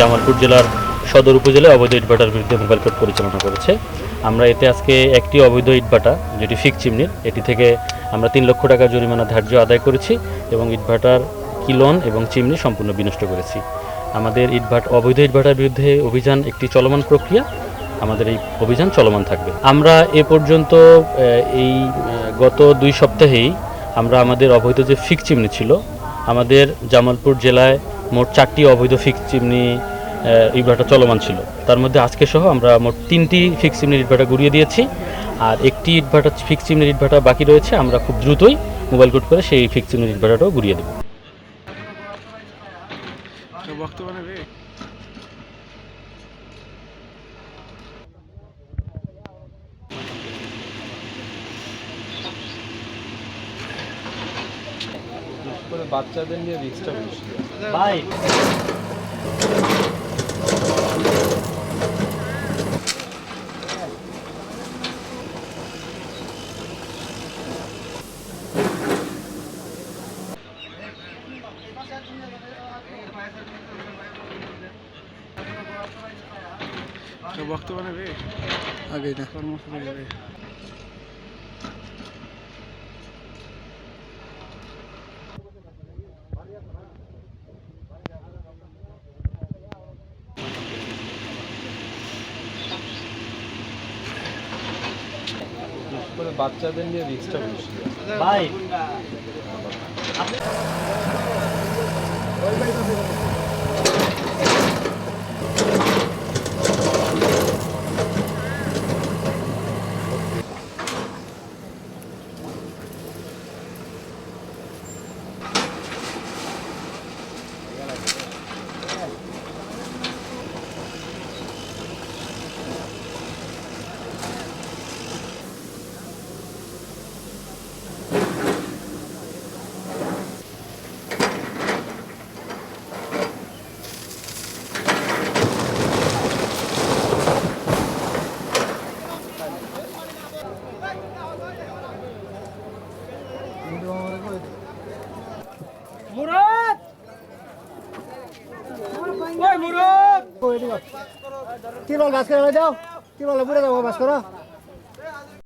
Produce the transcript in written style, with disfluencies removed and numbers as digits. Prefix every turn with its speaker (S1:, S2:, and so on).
S1: জামালপুর জেলার সদর উপজেলায় অবৈধ ইটভাটার বিরুদ্ধে মোবাইল কোর্ট পরিচালনা করেছে। আমরা এতে আজকে একটি অবৈধ ইটভাটা যেটি ফিক চিমনির, এটি থেকে আমরা 3 লক্ষ টাকা জরিমানা ধার্য আদায় করেছি এবং ইটভাটার কিলন এবং চিমনি সম্পূর্ণ বিনষ্ট করেছি। আমাদের অবৈধ ইটভাটার বিরুদ্ধে অভিযান একটি চলমান প্রক্রিয়া, আমাদের এই অভিযান চলমান থাকবে। আমরা এ পর্যন্ত গত 2 সপ্তাহেই আমরা আমাদের অবৈধ যে ফিক চিমনি ছিল, আমাদের জামালপুর জেলায় মোট 4টি অবৈধ ফিক চিমনি ইটভাটা চলমান ছিল। তার মধ্যে আজকে সহ আমরা মোট 3টি ফিক চিমনির ইটভাটা গুড়িয়ে দিয়েছি, আর একটি ফিক চিমনির ইটভাটা বাকি রয়েছে। আমরা খুব দ্রুতই মোবাইল কোর্ট করে সেই ফিক চিমনির ইটভাটাটাও গুড়িয়ে দেব।
S2: বাচ্চাদের নিয়ে রিস্কটা বেশি
S1: ভাই
S2: বর্তমানে আগে না কর্মসূচি বাচ্চাদের নিয়ে রিস্কটা বেশি
S1: ভাই
S3: মুরাদ ওই মুরাদ
S4: কি বল বাস করে যাও, কি বল বুড়ে যাবো বাস করো।